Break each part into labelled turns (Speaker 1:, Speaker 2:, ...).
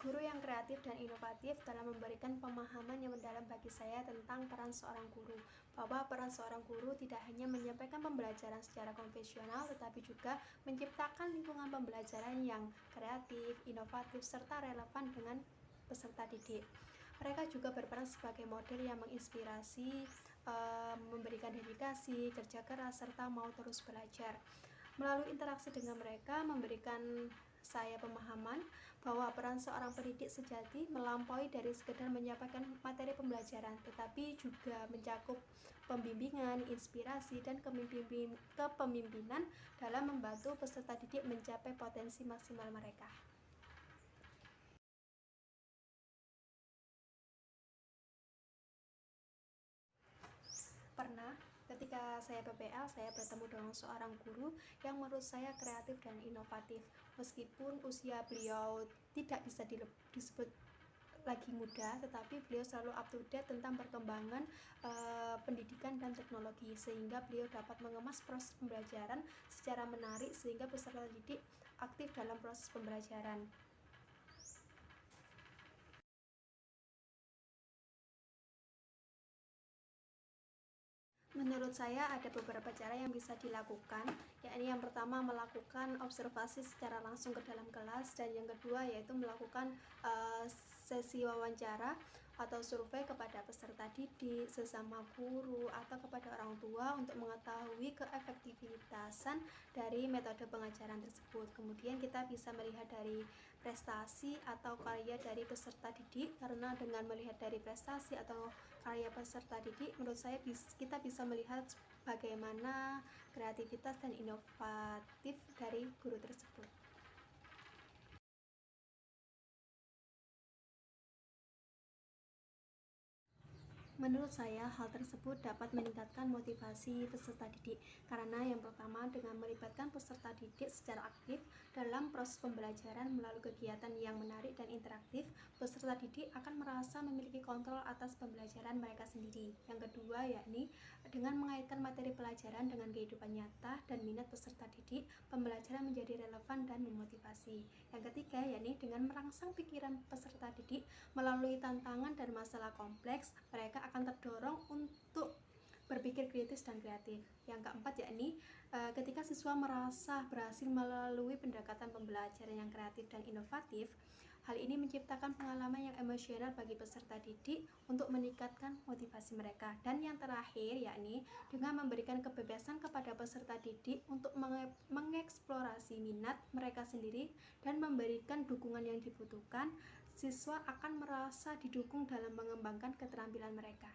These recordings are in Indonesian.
Speaker 1: Guru yang kreatif dan inovatif dalam memberikan pemahaman yang mendalam bagi saya tentang peran seorang guru. Bahwa peran seorang guru tidak hanya menyampaikan pembelajaran secara konvensional, tetapi juga menciptakan lingkungan pembelajaran yang kreatif, inovatif, serta relevan dengan peserta didik. Mereka juga berperan sebagai model yang menginspirasi, memberikan dedikasi, kerja keras, serta mau terus belajar. Melalui interaksi dengan mereka, memberikan saya pemahaman bahwa peran seorang pendidik sejati melampaui dari sekedar menyampaikan materi pembelajaran, tetapi juga mencakup pembimbingan, inspirasi, dan kepemimpinan dalam membantu peserta didik mencapai potensi maksimal mereka. Pernah ketika saya PPL, saya bertemu dengan seorang guru yang menurut saya kreatif dan inovatif. Meskipun usia beliau tidak bisa disebut lagi muda, tetapi beliau selalu up to date tentang perkembangan pendidikan dan teknologi, sehingga beliau dapat mengemas proses pembelajaran secara menarik sehingga peserta didik aktif dalam proses pembelajaran. Menurut saya ada beberapa cara yang bisa dilakukan, yakni yang pertama melakukan observasi secara langsung ke dalam kelas, dan yang kedua yaitu melakukan sesi wawancara atau survei kepada peserta didik, sesama guru, atau kepada orang tua untuk mengetahui keefektivitasan dari metode pengajaran tersebut. Kemudian kita bisa melihat dari prestasi atau karya dari peserta didik, karena dengan melihat dari prestasi atau karya peserta didik, menurut saya kita bisa melihat bagaimana kreativitas dan inovatif dari guru tersebut. Menurut saya, hal tersebut dapat meningkatkan motivasi peserta didik, karena yang pertama, dengan melibatkan peserta didik secara aktif dalam proses pembelajaran melalui kegiatan yang menarik dan interaktif, peserta didik akan merasa memiliki kontrol atas pembelajaran mereka sendiri. Yang kedua, yakni dengan mengaitkan materi pelajaran dengan kehidupan nyata dan minat peserta didik, pembelajaran menjadi relevan dan memotivasi. Yang ketiga, yakni dengan merangsang pikiran peserta didik melalui tantangan dan masalah kompleks, mereka akan terdorong untuk berpikir kritis dan kreatif. Yang keempat, yakni ketika siswa merasa berhasil melalui pendekatan pembelajaran yang kreatif dan inovatif, hal ini menciptakan pengalaman yang emosional bagi peserta didik untuk meningkatkan motivasi mereka. Dan yang terakhir, yakni dengan memberikan kebebasan kepada peserta didik untuk mengeksplorasi minat mereka sendiri dan memberikan dukungan yang dibutuhkan, siswa akan merasa didukung dalam mengembangkan keterampilan mereka.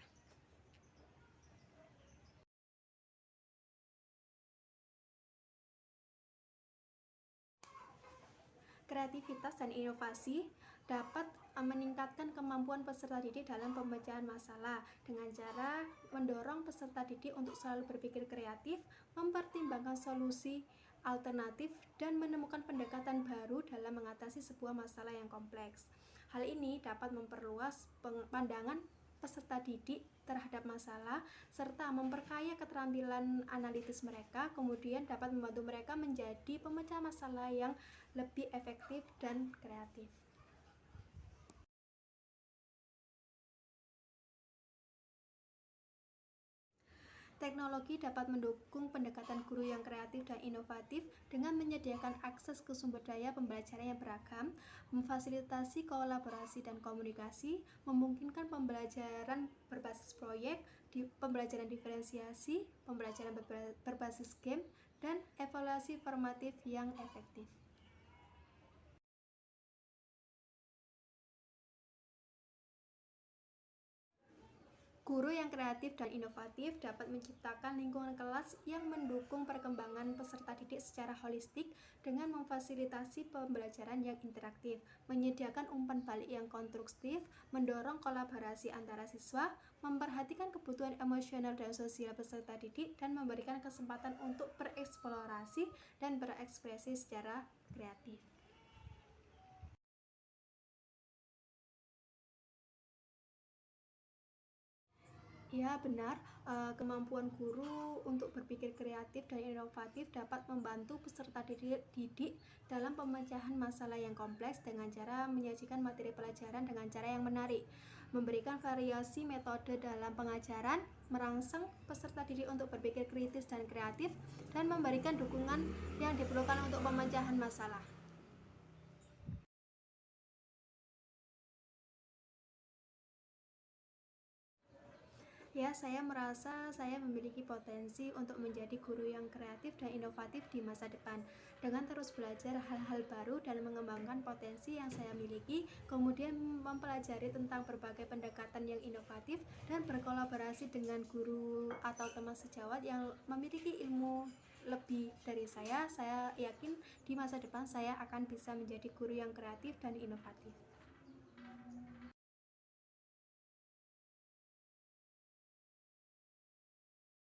Speaker 1: Kreativitas dan inovasi dapat meningkatkan kemampuan peserta didik dalam pemecahan masalah dengan cara mendorong peserta didik untuk selalu berpikir kreatif, mempertimbangkan solusi alternatif, dan menemukan pendekatan baru dalam mengatasi sebuah masalah yang kompleks. Hal ini dapat memperluas pandangan peserta didik terhadap masalah serta memperkaya keterampilan analitis mereka, kemudian dapat membantu mereka menjadi pemecah masalah yang lebih efektif dan kreatif. Teknologi dapat mendukung pendekatan guru yang kreatif dan inovatif dengan menyediakan akses ke sumber daya pembelajaran yang beragam, memfasilitasi kolaborasi dan komunikasi, memungkinkan pembelajaran berbasis proyek, pembelajaran diferensiasi, pembelajaran berbasis game, dan evaluasi formatif yang efektif. Guru yang kreatif dan inovatif dapat menciptakan lingkungan kelas yang mendukung perkembangan peserta didik secara holistik dengan memfasilitasi pembelajaran yang interaktif, menyediakan umpan balik yang konstruktif, mendorong kolaborasi antara siswa, memperhatikan kebutuhan emosional dan sosial peserta didik, dan memberikan kesempatan untuk bereksplorasi dan berekspresi secara kreatif. Ya, benar. Kemampuan guru untuk berpikir kreatif dan inovatif dapat membantu peserta didik dalam pemecahan masalah yang kompleks dengan cara menyajikan materi pelajaran dengan cara yang menarik, memberikan variasi metode dalam pengajaran, merangsang peserta didik untuk berpikir kritis dan kreatif, dan memberikan dukungan yang diperlukan untuk pemecahan masalah. Ya, saya merasa saya memiliki potensi untuk menjadi guru yang kreatif dan inovatif di masa depan. Dengan terus belajar hal-hal baru dan mengembangkan potensi yang saya miliki, kemudian mempelajari tentang berbagai pendekatan yang inovatif dan berkolaborasi dengan guru atau teman sejawat yang memiliki ilmu lebih dari saya yakin di masa depan saya akan bisa menjadi guru yang kreatif dan inovatif.